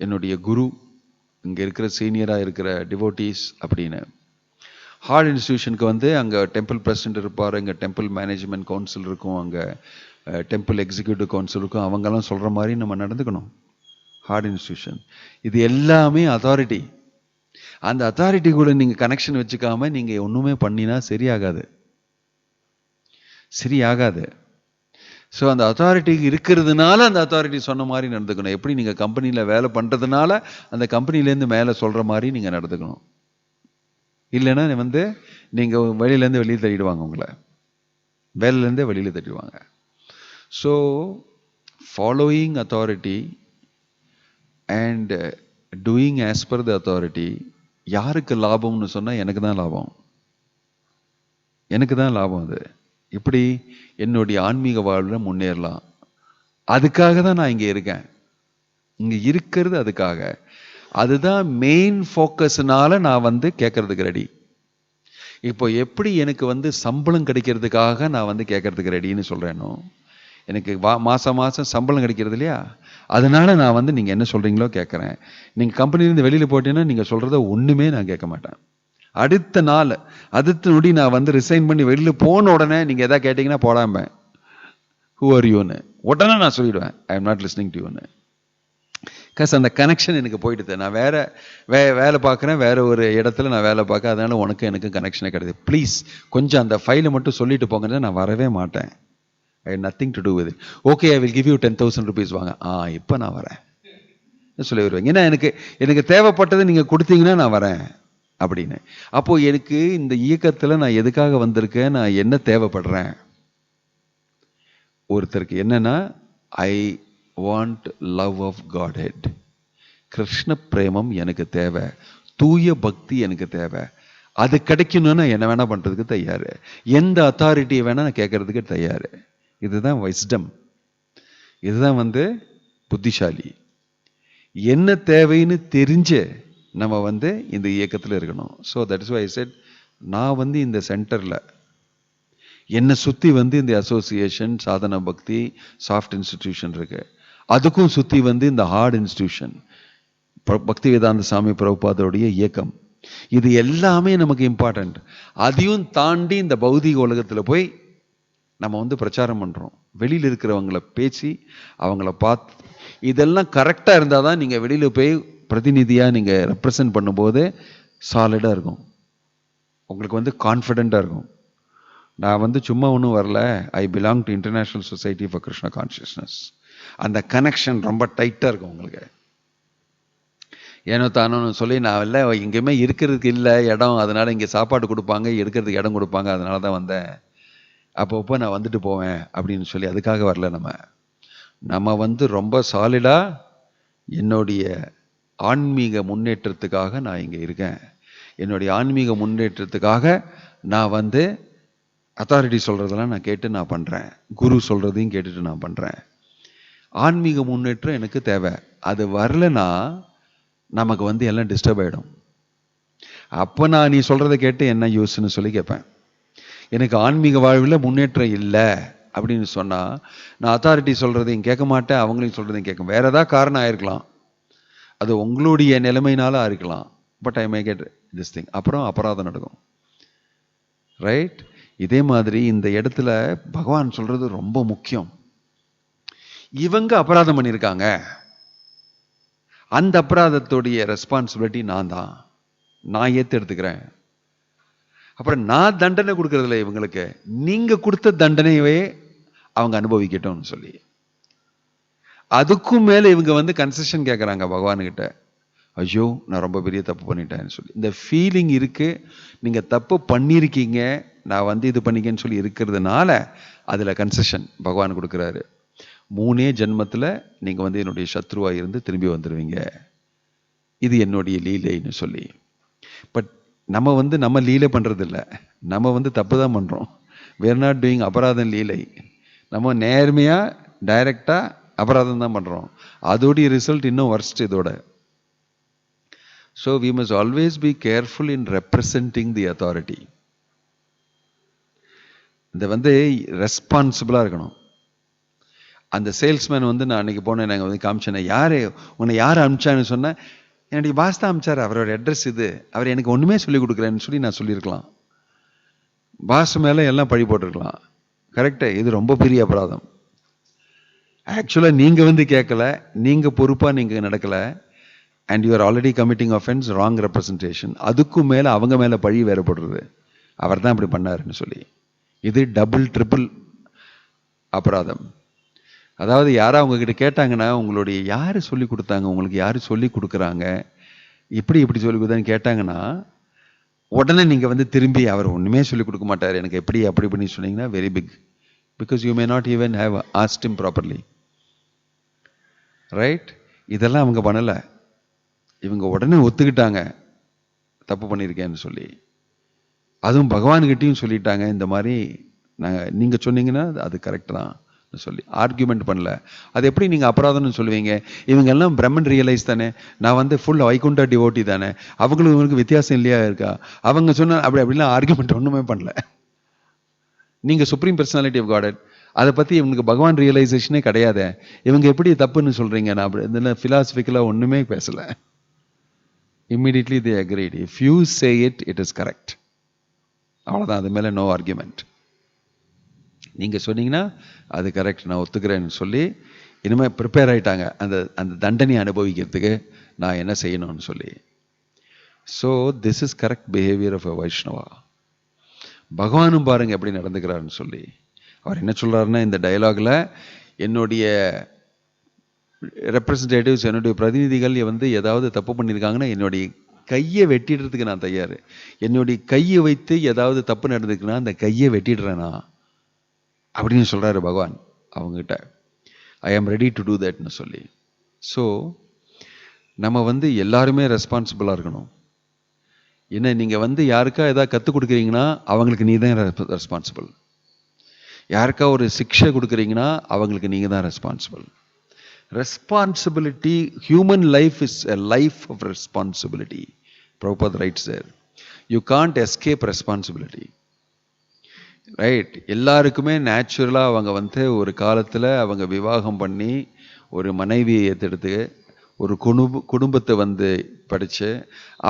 என்னுடைய குரு, இங்கே இருக்கிற சீனியராக இருக்கிற டிவோட்டீஸ் அப்படின்னு. ஹார்ட் இன்ஸ்டிடியூஷனுக்கு அங்கே டெம்பிள் பிரசிடென்ட் இருப்பார், இங்கே டெம்பிள் மேனேஜ்மெண்ட் கவுன்சில் இருக்கும், அங்கே டெம்பிள் எக்ஸிக்யூட்டிவ் கவுன்சில் இருக்கும். அவங்கெல்லாம் சொல்கிற மாதிரி நம்ம நடந்துக்கணும். ஹார்ட் இன்ஸ்டிடியூஷன் இது எல்லாமே அத்தாரிட்டி. அந்த அத்தாரிட்டி கூட நீங்கள் கனெக்ஷன் வச்சுக்காம நீங்கள் ஒன்றுமே பண்ணினா சரியாகாது. ஸோ அந்த அத்தாரிட்டி இருக்கிறதுனால அந்த அத்தாரிட்டி சொன்ன மாதிரி நடந்துக்கணும். எப்படி நீங்கள் கம்பெனியில் வேலை பண்ணுறதுனால அந்த கம்பெனிலேருந்து மேலே சொல்கிற மாதிரி நீங்கள் நடந்துக்கணும். இல்லைன்னா நீங்கள் வெளியிலேருந்து வெளியே தள்ளிடுவாங்க, உங்களை வேலையிலேருந்தே வெளியில் தள்ளிடுவாங்க. So following authority and doing as per the authority. யாருக்கு லாபம்னு சொன்னால் எனக்கு தான் லாபம், அது. இப்படி என்னுடைய ஆன்மீக வாழ்வில் முன்னேறலாம். அதுக்காக தான் நான் இங்கே இருக்கேன். இங்கே இருக்கிறது அதுக்காக. அதுதான் மெயின் ஃபோக்கஸ்னால நான் கேட்கறதுக்கு ரெடி. இப்போ எப்படி எனக்கு சம்பளம் கிடைக்கிறதுக்காக நான் கேட்கறதுக்கு ரெடின்னு சொல்கிறேனோ, எனக்கு மாதம் சம்பளம் கிடைக்கிறது இல்லையா, அதனால நான் நீங்கள் என்ன சொல்கிறீங்களோ கேட்குறேன். நீங்கள் கம்பெனிலேருந்து வெளியில் போட்டீங்கன்னா நீங்கள் சொல்கிறத ஒன்றுமே நான் கேட்க மாட்டேன். அடுத்த நொடி நான் ரிசைன் பண்ணி வெளியில் போன உடனே நீங்கள் எதாவது கேட்டிங்கன்னா போடாம ஹூ ஆர் யூன்னு உடனே நான் சொல்லிவிடுவேன், I am not listening to யூன்னு. பிகாஸ் அந்த கனெக்ஷன் எனக்கு போயிடுது. நான் வேலை பார்க்குறேன், வேற ஒரு இடத்துல நான் வேலை பார்க்க, அதனால எனக்கு கனெக்ஷனே கிடையாது. ப்ளீஸ் கொஞ்சம் அந்த ஃபைலை மட்டும் சொல்லிட்டு போங்கன்னா நான் வரவே மாட்டேன். I had nothing to do with it. Okay, I will give you 10,000 rupees வாங்க. இப்போ நான் வரேன் சொல்லி வருவேன். ஏன்னா எனக்கு தேவைப்பட்டதை நீங்கள் கொடுத்தீங்கன்னா நான் வரேன் அப்படின்னு. அப்போது எனக்கு இந்த இயக்கத்தில் நான் எதுக்காக வந்திருக்கேன், நான் என்ன தேவைப்படுறேன். ஒருத்தருக்கு என்னன்னா, I want love of Godhead. Krishna பிரேமம் எனக்கு தேவை, தூய பக்தி எனக்கு தேவை. அது கிடைக்கணும்னா என்ன வேணா பண்ணுறதுக்கு தயார், எந்த அத்தாரிட்டியை வேணா நான் கேட்கறதுக்கு தயார். இதுதான் வைஸ்டம், இதுதான் புத்திசாலி. என்ன தேவைன்னு தெரிஞ்சு நம்ம இந்த இயக்கத்தில் இருக்கணும். So that is why I said, நான் இந்த சென்டரில் என்னை சுற்றி இந்த அசோசியேஷன், சாதனா பக்தி, சாஃப்ட் இன்ஸ்டிடியூஷன் இருக்கு. அதுக்கும் சுற்றி இந்த ஹார்ட் இன்ஸ்டிடியூஷன், பக்தி வேதாந்த சாமி பிரபுபாதருடைய இயக்கம். இது எல்லாமே நமக்கு இம்பார்ட்டண்ட். அதையும் தாண்டி இந்த பௌதிக உலகத்தில் போய் நம்ம பிரச்சாரம் பண்ணுறோம். வெளியில் இருக்கிறவங்கள பேசி அவங்கள பார்த்து, இதெல்லாம் கரெக்டாக இருந்தால் தான் நீங்கள் வெளியில் போய் பிரதிநிதியாக நீங்கள் ரெப்ரசன்ட் பண்ணும்போது சாலிடாக இருக்கும், உங்களுக்கு கான்ஃபிடெண்ட்டாக இருக்கும். நான் சும்மா ஒன்றும் வரல, I belong to international society for Krishna consciousness. அந்த கனெக்ஷன் ரொம்ப டைட்டாக இருக்கும் உங்களுக்கு. ஏனோ தானோன்னு சொல்லி நான் இல்லை, எங்கேயுமே இருக்கிறதுக்கு இல்லை இடம், அதனால் இங்கே சாப்பாடு கொடுப்பாங்க, எடுக்கிறதுக்கு இடம் கொடுப்பாங்க, அதனால தான் வந்தேன், அப்பப்போ நான் வந்துட்டு போவேன் அப்படின்னு சொல்லி அதுக்காக வரல. நம்ம ரொம்ப சாலிடாக என்னுடைய ஆன்மீக முன்னேற்றத்துக்காக நான் இங்கே இருக்கேன். என்னுடைய ஆன்மீக முன்னேற்றத்துக்காக நான் அத்தாரிட்டி சொல்கிறதெல்லாம் நான் கேட்டு நான் பண்ணுறேன், குரு சொல்கிறதையும் கேட்டுட்டு நான் பண்ணுறேன். ஆன்மீக முன்னேற்றம் எனக்கு தேவை. அது வரலன்னா நமக்கு எல்லாம் டிஸ்டர்ப் ஆகிடும். அப்போ நான் நீ சொல்கிறத கேட்டு என்ன யூஸ்ன்னு சொல்லி கேட்பேன். எனக்கு ஆன்மீக வாழ்வில் முன்னேற்றம் இல்லை அப்படின்னு சொன்னால் நான் அத்தாரிட்டி சொல்கிறதையும் கேட்க மாட்டேன், அவங்களையும் சொல்கிறதையும் கேட்க. வேற ஏதாவது காரணம் ஆயிருக்கலாம், அது உங்களுடைய நிலைமையினால இருக்கலாம், but I May get this thing. அப்புறம் அபராதம் நடக்கும். ரைட்? இதே மாதிரி இந்த இடத்துல பகவான் சொல்றது ரொம்ப முக்கியம். இவங்க அபராதம் பண்ணியிருக்காங்க, அந்த அபராதத்துடைய ரெஸ்பான்சிபிலிட்டி நான் தான், நான் எடுத்துக்கிறேன். அப்புறம் நான் தண்டனை கொடுக்கறதில்ல இவங்களுக்கு, நீங்க கொடுத்த தண்டனையவே அவங்க அனுபவிக்கட்டும்னு சொல்லி. அதுக்கும் மேல இவங்க கன்செஷன் கேட்கறாங்க பகவான்கிட்ட. ஐயோ நான் ரொம்ப பெரிய தப்பு பண்ணிட்டேன்னு சொல்லி. இந்த ஃபீலிங் இருக்கு, நீங்க தப்பு பண்ணியிருக்கீங்க, நான் இது பண்ணிக்கன்னு சொல்லி இருக்கிறதுனால அதுல கன்செஷன் பகவான் கொடுக்குறாரு. 3 ஜென்மத்துல நீங்க என்னுடைய சத்ருவா இருந்து திரும்பி வந்துருவீங்க, இது என்னுடைய லீலைன்னு சொல்லி. பட் நம்ம லீலை பண்றது இல்லை, நம்ம தப்பு தான் பண்றோம். we are not doing அபராதம் லீலை. நம்ம நேர்மையா டைரக்டா அபராதம் தான் பண்றோம். அதோடைய ரிசல்ட் இன்னும் வர்ஸ்ட் இதோட. So we must always be careful in representing the authority. இந்த ரெஸ்பான்சிபிளா இருக்கணும். அந்த சேல்ஸ்மேன் நான் அன்னைக்கு போனேன், நாங்கள் காமிச்சேன், உன்னை யார் அனுப்பிச்சான்னு சொன்னேன். என்னுடைய பாஸ் தான் அனுப்பிச்சார், அவரோட அட்ரஸ் இது, அவர் எனக்கு ஒன்றுமே சொல்லி கொடுக்குறேன்னு சொல்லி நான் சொல்லியிருக்கலாம். பாஸ் மேலே எல்லாம் பழி போட்டிருக்கலாம். கரெக்டு, இது ரொம்ப பெரிய அபராதம். ஆக்சுவலாக நீங்கள் கேட்கல, நீங்கள் பொறுப்பாக நீங்கள் நடக்கலை, and you are already committing offence, wrong representation. அதுக்கும் மேலே அவங்க மேலே பழி வேற போடுறது, அவர் தான் இப்படி பண்ணாருன்னு சொல்லி. இது டபுள் ட்ரிபிள் அபராதம். அதாவது யாரா உங்ககிட்ட கேட்டாங்கன்னா, உங்களுடைய யாரு சொல்லி கொடுத்தாங்க, உங்களுக்கு யாரு சொல்லி கொடுக்குறாங்க, இப்படி சொல்லி கொடுத்தான்னு கேட்டாங்கன்னா, உடனே நீங்க திரும்பி அவர் ஒண்ணுமே சொல்லி கொடுக்க மாட்டார், எனக்கு எப்படி அப்படி பண்ணி சொன்னீங்கன்னா very big, because you may not even have asked him properly. Right? இதெல்லாம் அவங்க பண்ணல, இவங்க உடனே ஒத்துக்கிட்டாங்க தப்பு பண்ணியிருக்கேன்னு சொல்லி. அதுவும் பகவான்கிட்டையும் சொல்லிட்டாங்க, இந்த மாதிரி நீங்க சொன்னீங்கன்னா அது கரெக்ட் தான் சொல்லி ஆர்கியூமெண்ட் பண்ணல. அது எப்படி நீங்க அபராதம்னு சொல்லுவீங்க? இவங்க எல்லாம் பிரம்மன் ரியலைஸ் தானே, நான் ஃபுல் வைகுண்டா டிவோட்டி தானே, அவங்களுக்கு இவங்களுக்கு வித்தியாசம் இல்லையா இருக்கா? அவங்க சொன்ன அப்படிலாம் ஆர்கியூமெண்ட் ஒண்ணுமே பண்ணல. நீங்க சுப்ரீம் பர்சனாலிட்டி ஆஃப் காட், அதை பத்தி இவங்களுக்கு பகவான் ரியலைசேஷனே கிடையாது, இவங்க எப்படி தப்புன்னு சொல்றீங்க? நான் அப்படி இதெல்லாம் பிலாசபிக்கலா ஒண்ணுமே பேசல. Immediately they agreed, if you say it, it is correct. அவ்வளவுதான், அது மேல நோ ஆர்கியூமெண்ட். நீங்க சொன்னீங்கன்னா அது கரெக்ட், நான் ஒத்துக்கிறேன்னு சொல்லி இனிமேல் ப்ரிப்பேர் ஆயிட்டாங்க அந்த தண்டனையை அனுபவிக்கிறதுக்கு நான் என்ன செய்யணும்னு சொல்லி. So this is correct behaviour of a Vaishnava. பகவானும் பாருங்க எப்படி நடந்துக்கிறாருன்னு சொல்லி. அவர் என்ன சொல்றாருன்னா, இந்த டயலாக்ல என்னுடைய ரெப்ரசன்டேட்டிவ்ஸ், என்னுடைய பிரதிநிதிகள் ஏதாவது தப்பு பண்ணியிருக்காங்கன்னா என்னுடைய கையை வெட்டிடுறதுக்கு நான் தயார். என்னுடைய கையை வைத்து ஏதாவது தப்பு நடந்துக்குன்னா அந்த கையை வெட்டிடுறேனா அப்படின்னு சொல்றாரு பகவான் அவங்ககிட்ட. ஐ ஆம் ரெடி டு டூ தட்னு சொல்லி. ஸோ நம்ம எல்லாருமே ரெஸ்பான்சிபிளா இருக்கணும். என்ன, நீங்க யாருக்கா ஏதாவது கற்றுக் கொடுக்குறீங்கன்னா அவங்களுக்கு நீ தான் ரெஸ்பான்சிபிள். யாருக்கா ஒரு சிக்ஷை கொடுக்குறீங்கன்னா அவங்களுக்கு நீங்க தான் responsible. Responsibility, human life is a life of responsibility. Prabhupada writes there, you can't escape responsibility. Right? எல்லாருக்குமே நேச்சுரலா அவங்க ஒரு காலத்துல அவங்க விவாகம் பண்ணி ஒரு மனைவியை ஏற்றெடுத்து ஒரு குடும்பத்தை படிச்சு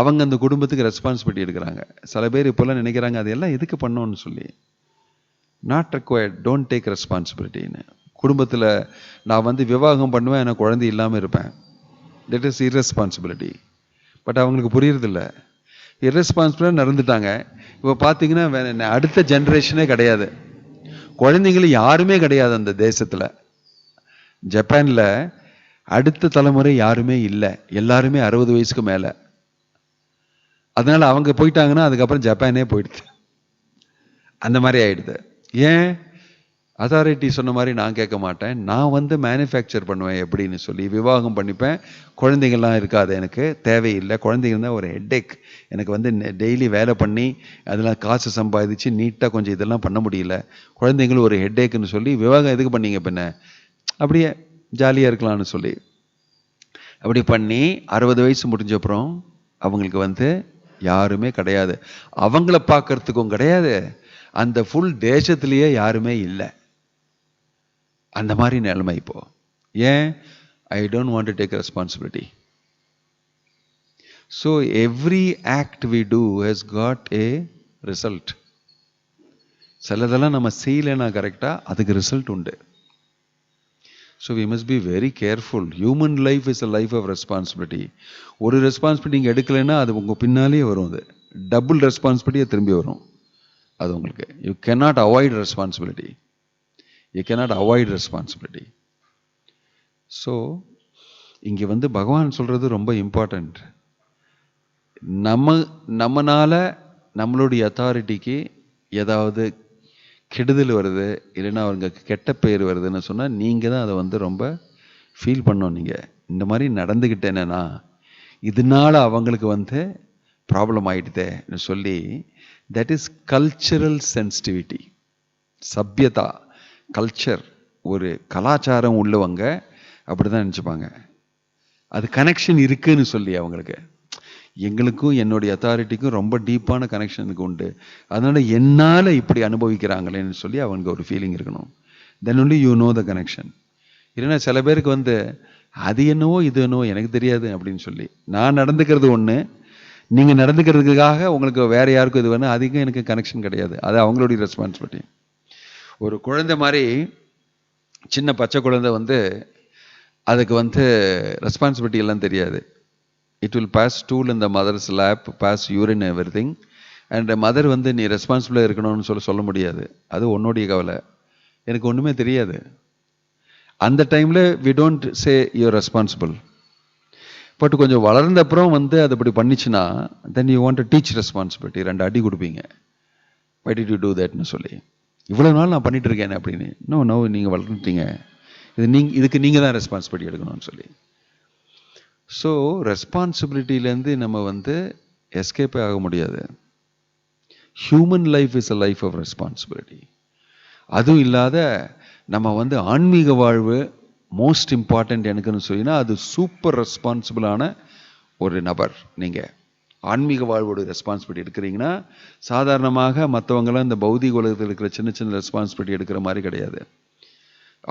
அவங்க அந்த குடும்பத்துக்கு ரெஸ்பான்சிபிலிட்டி எடுக்கிறாங்க. சில பேர் இப்பெல்லாம் நினைக்கிறாங்க அதெல்லாம் எதுக்கு பண்ணோன்னு சொல்லி. நாட் ரெக்வயர்ட், டோன்ட் டேக் ரெஸ்பான்சிபிலிட்டின்னு. குடும்பத்துல நான் விவாகம் பண்ணுவேன், எனக்கு குழந்தை இல்லாம இருப்பேன், தட் இஸ் இர்ரெஸ்பான்சிபிலிட்டி. பட் அவங்களுக்கு புரியறதில்ல, இர்ரெஸ்பான்சிபிளாக நடந்துட்டாங்க. இப்போ பார்த்தீங்கன்னா அடுத்த ஜென்ரேஷனே கிடையாது, குழந்தைங்களும் யாருமே கிடையாது அந்த தேசத்தில். ஜப்பானில் அடுத்த தலைமுறை யாருமே இல்லை, எல்லாருமே 60 வயசுக்கு மேலே. அதனால அவங்க போயிட்டாங்கன்னா அதுக்கப்புறம் ஜப்பானே போயிடுது, அந்த மாதிரி ஆயிடுது. ஏன்? அத்தாரிட்டி சொன்ன மாதிரி நான் கேட்க மாட்டேன், நான் மேனுஃபேக்சர் பண்ணுவேன் எப்படின்னு சொல்லி விவாகம் பண்ணிப்பேன். குழந்தைங்கள்லாம் இருக்காது, எனக்கு தேவையில்லை. குழந்தைங்க இருந்தால் ஒரு ஹெட்டேக், எனக்கு டெய்லி வேலை பண்ணி அதெல்லாம் காசு சம்பாதிச்சு நீட்டாக கொஞ்சம் இதெல்லாம் பண்ண முடியல, குழந்தைங்களும் ஒரு ஹெட்டேக்குன்னு சொல்லி விவாகம் எதுக்கு பண்ணீங்க பின்ன, அப்படியே ஜாலியாக இருக்கலாம்னு சொல்லி அப்படி பண்ணி 60 வயசு முடிஞ்சப்புறம் அவங்களுக்கு யாருமே கிடையாது, அவங்கள பார்க்கறதுக்கும் கிடையாது, அந்த ஃபுல் தேசத்திலேயே யாருமே இல்லை. அந்த மாதிரி நிலைமை இப்போ. ஏன்? I don't want to take responsibility. So every act we do has got a result. சிலதெல்லாம் நம்ம செய்யலைன்னா கரெக்டாக அதுக்கு ரிசல்ட் உண்டு. So we must be very careful. Human life is a life of responsibility. ஒரு ரெஸ்பான்சிபிலிட்டி நீங்கள் எடுக்கலைன்னா அது உங்கள் பின்னாலே வரும். அது டபுள் ரெஸ்பான்சிபிலிட்டியாக திரும்பி வரும் அது உங்களுக்கு. You cannot avoid responsibility. You cannot avoid responsibility. So இங்கே பகவான் சொல்கிறது ரொம்ப இம்பார்ட்டண்ட். நம்மனால நம்மளுடைய அத்தாரிட்டிக்கு ஏதாவது கெடுதல் வருது, இல்லைன்னா அவங்களுக்கு கெட்ட பெயர் வருதுன்னு சொன்னால் நீங்கள் தான் அதை ரொம்ப ஃபீல் பண்ணோம். நீங்கள் இந்த மாதிரி நடந்துக்கிட்டேன்னா இதனால அவங்களுக்கு ப்ராப்ளம் ஆகிடுதேன்னு சொல்லி, தட் இஸ் கல்ச்சரல் சென்சிட்டிவிட்டி. சபியதா, கல்ச்சர், ஒரு கலாச்சாரம் உள்ளவங்க அப்படி தான் நினச்சிப்பாங்க. அது கனெக்ஷன் இருக்குன்னு சொல்லி அவங்களுக்கு. எங்களுக்கும் என்னுடைய அத்தாரிட்டிக்கும் ரொம்ப டீப்பான கனெக்ஷனுக்கு உண்டு, அதனால் என்னால் இப்படி அனுபவிக்கிறாங்களேன்னு சொல்லி அவங்களுக்கு ஒரு ஃபீலிங் இருக்கணும். Then only you know the connection. இல்லைன்னா சில பேருக்கு அது என்னவோ இது என்னவோ எனக்கு தெரியாது அப்படின்னு சொல்லி, நான் நடந்துக்கிறது ஒன்று, நீங்கள் நடந்துக்கிறதுக்காக உங்களுக்கு வேறு யாருக்கும் இது வேணும், அதுக்கும் எனக்கு கனெக்ஷன் கிடையாது. அது அவங்களுடைய ரெஸ்பான்சிபிலிட்டி. ஒரு குழந்தை மாதிரி, சின்ன பச்சை குழந்தை அதுக்கு ரெஸ்பான்சிபிலிட்டி எல்லாம் தெரியாது. It will pass stool in the mother's lap, pass urine, everything. And mother நீ ரெஸ்பான்சிபிளாக இருக்கணும்னு சொல்ல முடியாது. அது உன்னுடைய கவலை, எனக்கு ஒன்றுமே தெரியாது. அந்த டைமில் we don't say you're responsible. But கொஞ்சம் வளர்ந்த அப்புறம் அது அப்படி பண்ணிச்சுன்னா then you want to teach responsibility. 2 அடி கொடுப்பீங்க. why did you do thatன்னு சொல்லி. இவ்வளோ நாள் நான் பண்ணிட்டு இருக்கேன் அப்படின்னு. நோ நீங்கள் வளர்ந்துட்டீங்க, இதுக்கு நீங்கள் தான் ரெஸ்பான்சிபிலிட்டி எடுக்கணும்னு சொல்லி. ஸோ ரெஸ்பான்சிபிலிட்டியிலேருந்து நம்ம எஸ்கேப்பே ஆக முடியாது. Human life is a life of responsibility. அதுவும் இல்லாத நம்ம ஆன்மீக வாழ்வு மோஸ்ட் இம்பார்ட்டண்ட் எனக்குன்னு சொல்லினா அது சூப்பர் ரெஸ்பான்சிபிளான ஒரு நபர். நீங்கள் ஆன்மீக வாழ்வோட ரெஸ்பான்சிபிலிட்டி எடுக்கிறீங்கன்னா சாதாரணமாக மற்றவங்களாம் இந்த பௌதிக உலகத்தில் இருக்கிற சின்ன சின்ன ரெஸ்பான்சிபிலிட்டி எடுக்கிற மாதிரி கிடையாது.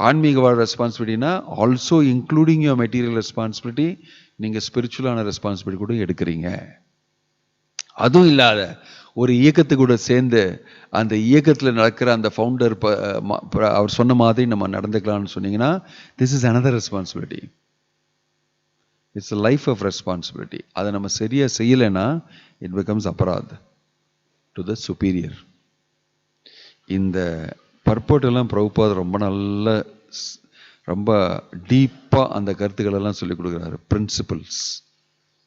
ஆன்மீக வாழ் ரெஸ்பான்சிபிலிட்டினா also including your material responsibility. நீங்கள் ஸ்பிரிச்சுவலான ரெஸ்பான்சிபிலிட்டி கூட எடுக்கிறீங்க. அதுவும் இல்லாத ஒரு இயக்கத்துக்கு கூட சேர்ந்து அந்த இயக்கத்தில் நடக்கிற அந்த ஃபவுண்டர் அவர் சொன்ன மாதிரி நம்ம நடந்துக்கலாம்னு சொன்னீங்கன்னா this is another responsibility. It's a life of responsibility. அதை நம்ம சரியாக செய்யலைன்னா it becomes aparadh to the superior. இந்த பர்போர்ட்டெல்லாம் பிரபுபாத் ரொம்ப நல்ல ரொம்ப டீப்பாக அந்த கருத்துக்களெல்லாம் சொல்லிக் கொடுக்குறாரு. பிரின்சிபிள்ஸ்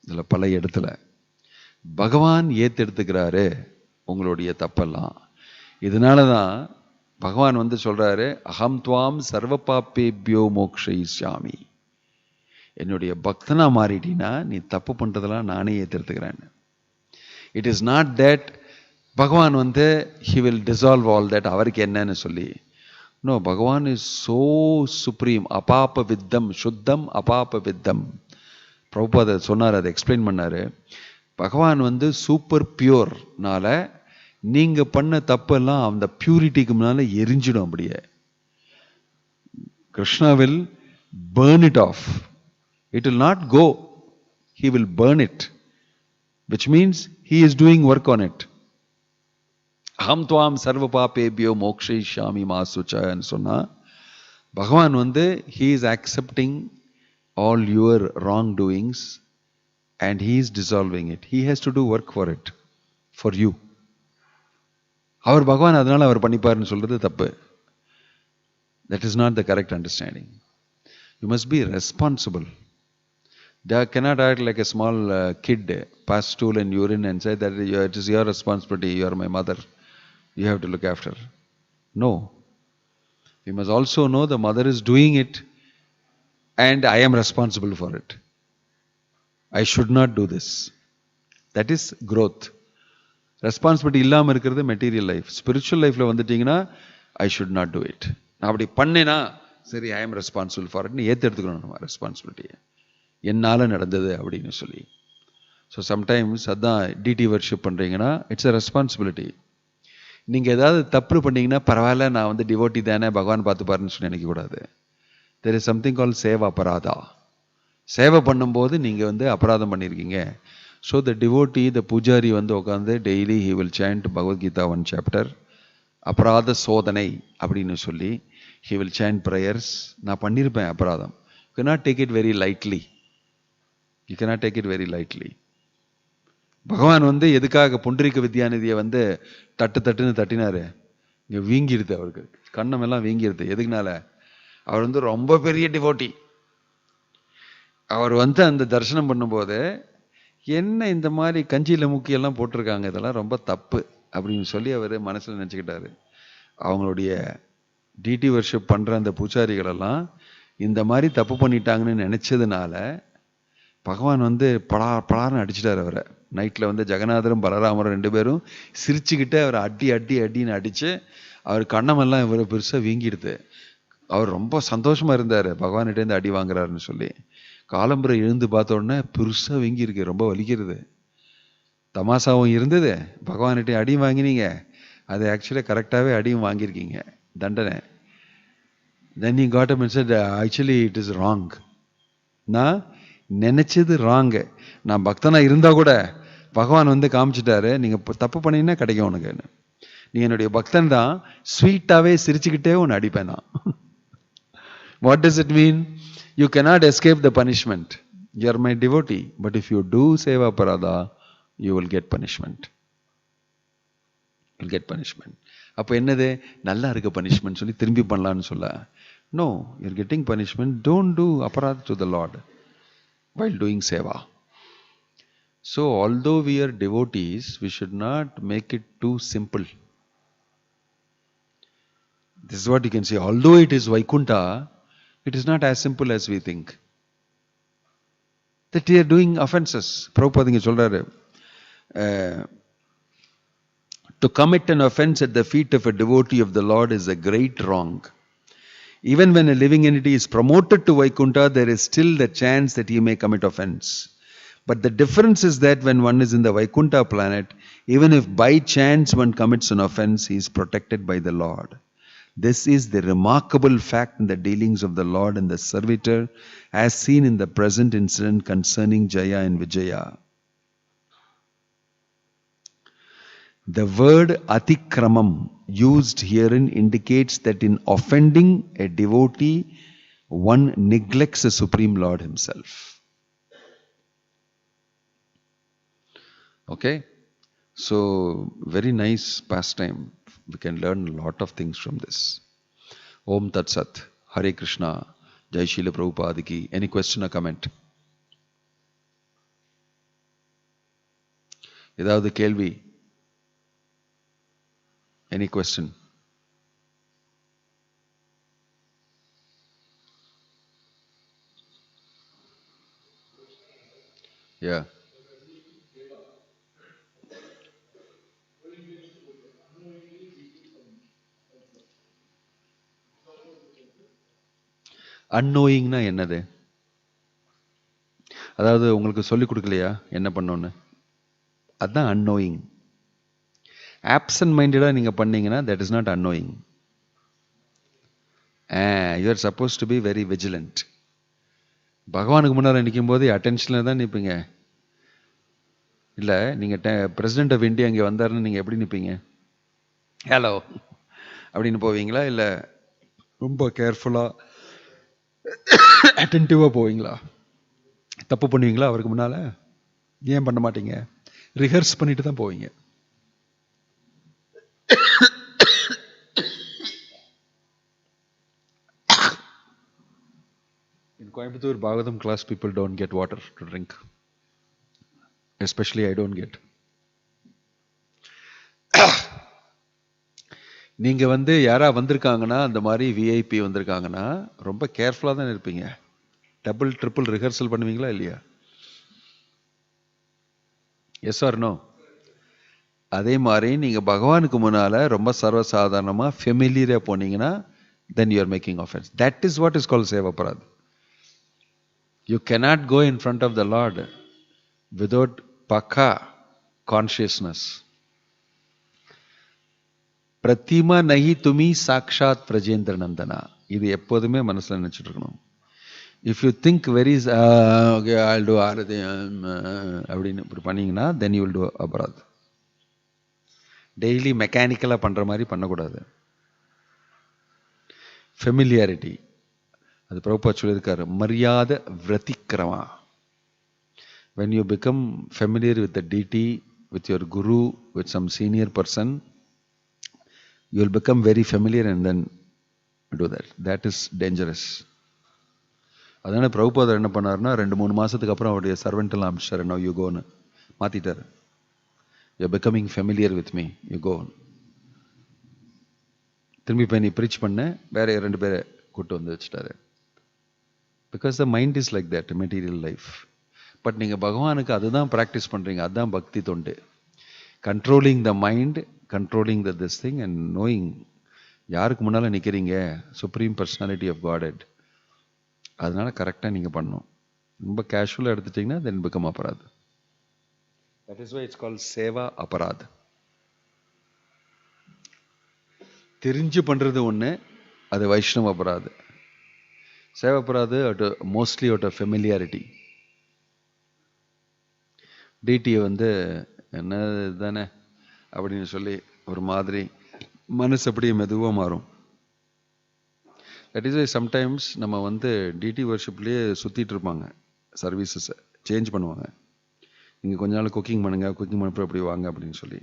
இதில் பல இடத்துல பகவான் ஏற்றெடுத்துக்கிறாரு உங்களுடைய தப்பெல்லாம். இதனால தான் பகவான் சொல்கிறாரு, அகம் துவாம் சர்வ பாப்பேபியோ மோக்ஷயிஷ்யாமி. என்னுடைய பக்தனா மாறிட்டீன்னா நீ தப்பு பண்ணுறதெல்லாம் நானே ஏற்றெடுத்துக்கிறேன்னு. இட் இஸ் நாட் தட் பகவான் he will dissolve all that, அவருக்கு என்னன்னு சொல்லி. நோ, பகவான் இஸ் சோ சுப்ரீம். அபாப வித்தம் சுத்தம் அபாப வித்தம். பிரபுபாத சொன்னார், அதை எக்ஸ்பிளைன் பண்ணார். பகவான் சூப்பர் பியூர்னால நீங்கள் பண்ண தப்பெல்லாம் அந்த பியூரிட்டிக்கு முன்னால் எரிஞ்சிடும். அப்படியே Krishna will burn it off. It will not go. He will burn it, which means he is doing work on it. அகம் துவாம் சர்வ பாப்பேபியோ மோக்ஷயிஷ்யாமி மா சுச்சன்னு சொன்னா பகவான் he is accepting all your wrongdoings and he is dissolving it. He has to do work for it, for you. அவர் பகவான் அதனால அவர் பண்ணிப்பாருன்னு சொல்றது தப்பு. That is not the correct understanding. You must be responsible. They cannot act like a small kid, pass stool and urine and say that it is your responsibility, you are my mother, you have to look after. No. We must also know the mother is doing it and I am responsible for it. I should not do this. That is growth. Responsibility இல்லாமல் இருக்கிறது மெட்டீரியல் லைஃப். ஸ்பிரிச்சுவல் லைஃப்பில் வந்துட்டீங்கன்னா I should not do it. நான் அப்படி பண்ணேன்னா சரி ஐ ஆம் ரெஸ்பான்சிபிள் ஃபார் இட்னு எடுத்துக்கணும் நம்ம ரெஸ்பான்சிபிலிட்டியை. என்னால் நடந்தது அப்படின்னு சொல்லி. ஸோ சம்டைம்ஸ் அதான் டிடி வர்ஷிப் பண்ணுறீங்கன்னா இட்ஸ் அ ரெஸ்பான்சிபிலிட்டி. நீங்கள் ஏதாவது தப்பு பண்ணீங்கன்னா பரவாயில்ல, நான் டிவோட்டி தானே, பகவான் பார்த்துப்பாருன்னு சொல்லி நினைக்கக்கூடாது. There is something call seva aparadha. சேவை பண்ணும்போது நீங்கள் அபராதம் பண்ணியிருக்கீங்க. So the devotee, the pujari உட்காந்து daily he will chant Bhagavad Gita 1 chapter அபராத சோதனை அப்படின்னு சொல்லி he will chant prayers. நான் பண்ணியிருப்பேன் அபராதம். You cannot take it very lightly. You cannot take it very lightly. பகவான் வந்து எதுக்காக புண்டரீக வித்யாநிதியை வந்து தட்டுன்னு தட்டினாரு? இங்கே வீங்கிடுது, அவருக்கு கண்ணமெல்லாம் வீங்கிடுது. எதுக்குனால? அவர் வந்து ரொம்ப பெரிய டிவோட்டி. அவர் வந்து அந்த தரிசனம் பண்ணும்போது என்ன இந்த மாதிரி கஞ்சியில் முக்கியெல்லாம் போட்டிருக்காங்க, இதெல்லாம் ரொம்ப தப்பு அப்படின்னு சொல்லி அவர் மனசில் நினச்சிக்கிட்டாரு. அவங்களுடைய டிடி வர்ஷிப் பண்ணுற அந்த பூச்சாரிகளெல்லாம் இந்த மாதிரி தப்பு பண்ணிட்டாங்கன்னு நினச்சதுனால பகவான் வந்து பலார்னு அடிச்சிட்டார் அவரை. நைட்டில் வந்து ஜெகநாதரும் பலராமரும் 2 பேரும் சிரிச்சுக்கிட்டு அவரை அடின்னு அடித்து அவர் கண்ணமெல்லாம் இவரை பெருசாக வீங்கிடுது. அவர் ரொம்ப சந்தோஷமாக இருந்தார் பகவான்கிட்டேருந்து அடி வாங்குறாருன்னு சொல்லி. காலம்புரை எழுந்து பார்த்த உடனே பெருசாக வீங்கியிருக்கு, ரொம்ப வலிக்கிறது. தமாசாவும் இருந்தது, பகவான்கிட்டே அடியும் வாங்கினீங்க, அது ஆக்சுவலாக கரெக்டாகவே அடியும் வாங்கியிருக்கீங்க, தண்டனை. Then he got up and said, actually it is wrong. நான் நினைச்சது ராங்கு. நான் பக்தனா இருந்தா கூட பகவான் வந்து காமிச்சிட்டாரு, நீங்க தப்பு பண்ணீங்கன்னா கிடைக்கும் உனக்கு. நீ என்னுடைய பக்தன் தான், ஸ்வீட்டாவே சிரிச்சுக்கிட்டே உன்னை அடிப்பேன் நான். What does it mean? You cannot escape the punishment. You are my devotee. But if you do seva parada, you will get punishment. You'll get punishment. அப்போ என்னது? நல்லா இருக்க பனிஷ்மெண்ட் சொல்லி திரும்பி பண்ணலான்னு சொல்ல. No, you're getting punishment. Don't do aparadha to the Lord while doing seva. So although we are devotees, we should not make it too simple. This is what you can say. Although it is Vaikunta, it is not as simple as we think. That we are doing offenses. Prabhupada இங்க சொல்றாரு, to commit an offense at the feet of a devotee of the Lord is a great wrong. Even when a living entity is promoted to Vaikunta, there is still the chance that he may commit offense. But the difference is that when one is in the Vaikunta planet, even if by chance one commits an offense, he is protected by the Lord. This is the remarkable fact in the dealings of the Lord and the servitor, as seen in the present incident concerning Jaya and Vijaya. The word atikramam used herein indicates that in offending a devotee, one neglects the Supreme Lord himself. Okay? So, very nice pastime. We can learn a lot of things from this. Om Tat Sat. Hare Krishna. Jai Srila Prabhupada ki. Any question or comment? ஏதாவது கேள்வி? Any question? Yeah. அன்னோயிங்னா என்னது? அதாவது உங்களுக்கு சொல்லிக் கொடுக்கலையா என்ன பண்ணோன்னு? அதுதான் அன்னோயிங். ஆப்சன்ட் மைண்டடாக நீங்கள் பண்ணீங்கன்னா that is not annoying. You are suppose to be very vigilant. பகவானுக்கு முன்னால் நிற்கும் போது அட்டென்ஷனில் தான் நிற்பீங்க. இல்லை, நீங்கள் பிரசிடென்ட் ஆஃப் இந்தியா இங்கே வந்தாருன்னு நீங்கள் எப்படி நிற்பீங்க? ஹலோ அப்படின்னு போவீங்களா? இல்லை ரொம்ப கேர்ஃபுல்லாக அட்டென்டிவாக போவீங்களா? தப்பு பண்ணுவீங்களா அவருக்கு முன்னால்? ஏன் பண்ண மாட்டீங்க? ரிஹர்ஸ் பண்ணிட்டு தான் போவீங்க. In Coimbatore, Bhagavatam class people don't get water to drink. Especially I don't get. நீங்க வந்து யாரா வந்திருக்காங்கன்னா, அந்த மாதிரி விஐபி வந்திருக்காங்கன்னா ரொம்ப கேர்ஃபுல்லாக தான் இருப்பீங்க. டபுள் ட்ரிபிள் ரிஹர்சல் பண்ணுவீங்களா இல்லையா? Yes or no? அதே மாதிரி நீங்க பகவானுக்கு முன்னால ரொம்ப சர்வசாதாரணமா ஃபெமிலியரா போனீங்கன்னா then you are making offense. That is what is called seva parad. You cannot go in front of the Lord without paka consciousness. Prathima நஹி துமி சாக்ஷாத் பிரஜேந்திர நந்தனா. இது எப்போதுமே மனசுல நினைச்சிட்டு இருக்கணும். If you think very okay I'll do aarti அப்படின்னு இப்படி பண்ணீங்கன்னா then you will do aparadh. Daily மெக்கானிக்கலாக பண்ணுற மாதிரி பண்ணக்கூடாது. ஃபெமிலியாரிட்டி, அது பிரபுபாத் சொல்லியிருக்காரு, மரியாதை விரதிக்கிரமா. When you become familiar with the deity, with your guru, with some senior person, you will become very familiar and then do that. That is dangerous. அதனால பிரபுபாதர் என்ன பண்ணாருன்னா 2-3 மாசத்துக்கு அப்புறம் அவருடைய சர்வெண்ட் எல்லாம் அமிச்சாரு, now you go ன்னு மாத்திட்டாரு. You're becoming familiar with me, you go. திரும்பி போய் நீ ப்ரீச் பண்ண, வேற 2 பேரை கூட்டு வந்து வச்சுட்டாரு. Because the mind is like that, material life. But நீங்கள் பகவானுக்கு அதுதான் ப்ராக்டிஸ் பண்ணுறீங்க, அதுதான் பக்தி தொண்டு. Controlling the mind, controlling the this thing and knowing யாருக்கு முன்னால் நிற்கிறீங்க, சுப்ரீம் பர்சனாலிட்டி ஆஃப் காடட். அதனால கரெக்டாக நீங்கள் பண்ணணும். ரொம்ப கேஷுவலாக எடுத்துட்டிங்கன்னா then become aparadh. That is why it's called seva aparadh. தெரிஞ்சு பண்ணுறது ஒன்று, அது வைஷ்ணவ அபராத். Seva aparadh mostly out of familiarity. டிடியை வந்து என்ன தானே அப்படின்னு சொல்லி ஒரு மாதிரி மனசு அப்படியே மெதுவாக மாறும். தட் இஸ் வை சம்டைம்ஸ் நம்ம வந்து டிடி வர்ஷிப்லேயே சுற்றிட்டு இருப்பாங்க, சர்வீசஸை சேஞ்ச் பண்ணுவாங்க. நீங்கள் கொஞ்ச நாள் குக்கிங் பண்ணுங்கள், குக்கிங் பண்ணப்போ அப்படி வாங்க அப்படின்னு சொல்லி.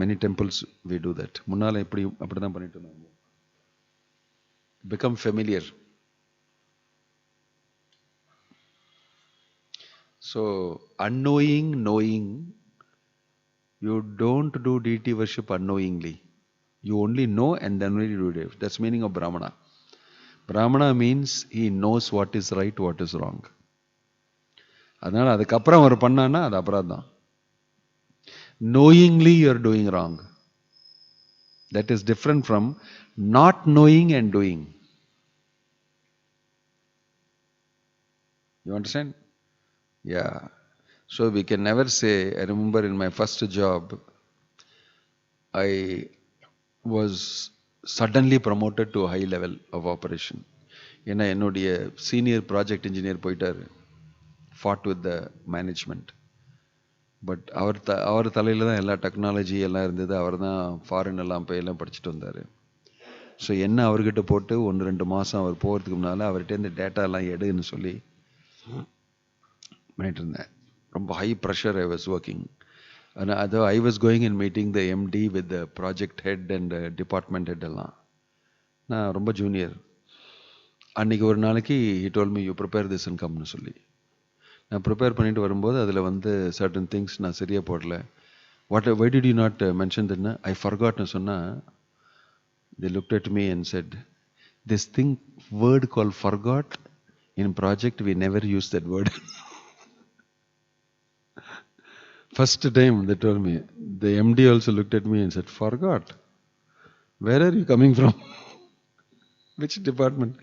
Many temples we do that. முன்னால் அப்படி தான் பண்ணிட்டு இருந்தாங்க. Become familiar. So, unknowing, knowing, you don't do deity worship unknowingly. You only know and then only do it. That's meaning of Brahmana. Brahmana means he knows what is right, what is wrong. அதனால் அதுக்கப்புறம் அவர் பண்ணான்னா அது அபராதம். Knowingly you are doing wrong. That is different from not knowing and doing. You understand? Yeah. So we can never say, I remember in my first job, I was suddenly promoted to a high level of operation. ஏன்னா என்னுடைய சீனியர் ப்ராஜெக்ட் இன்ஜினியர் போயிட்டார், fought with the management. But அவர் தலையில் தான் எல்லா டெக்னாலஜி எல்லாம் இருந்தது. அவர் தான் ஃபாரின் எல்லாம் போய் எல்லாம் படிச்சுட்டு வந்தார். ஸோ என்ன அவர்கிட்ட போட்டு 1-2 மாதம் அவர் போகிறதுக்கு முன்னால் அவர்கிட்ட டேட்டா எல்லாம் எடுன்னு சொல்லி பண்ணிட்டு இருந்தேன். ரொம்ப high pressure I was working. அதோ I was going and meeting the MD with the project head and department head எல்லாம். நான் ரொம்ப ஜூனியர். அன்றைக்கி ஒரு நாளைக்கு he told me you prepare this and கம்னு சொல்லி. நான் ப்ரிப்பேர் பண்ணிட்டு வரும்போது அதில் வந்து சர்டன் திங்ஸ் நான் சரியாக போடல. Why did you not mention தின்னு ஐ ஃபர்காட்னு சொன்னால், they looked at me and said, this thing word called forgot, in project we never use that word. First time they told me, the MD also looked at me and said, forgot? Where are you coming from? Which department?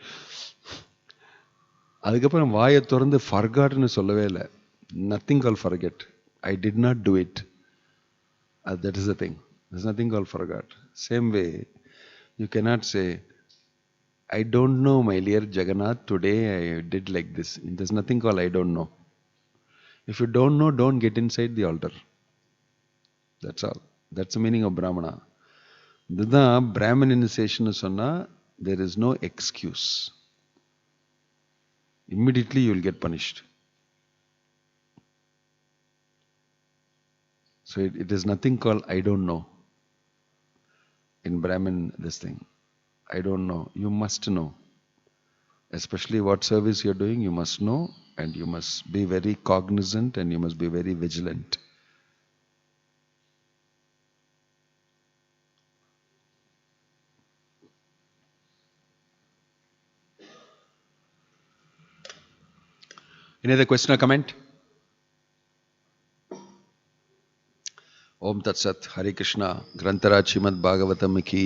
அதுக்கப்புறம் வாயை திறந்து ஃபர்காட்னு சொல்லவே இல்லை. Nothing call forget. I did not do it. That is the thing. there's nothing called forgot. Same way, you cannot say, I don't know, my dear Jagannath, today I did like this. There's nothing called I don't know. If you don't know, don't get inside the altar. That's all. That's the meaning of Brahmana. இதுதான் Brahmin initiation சொன்னால் there is no excuse. Immediately you will get punished. So it is nothing called I don't know. In Brahmin, this thing, I don't know. You must know. Especially what service you are doing, you must know, and you must be very cognizant, and you must be very vigilant. Any other question or comment? Om Tat Sat. Hare Krishna. Grantaraj Srimad Bhagavatam ki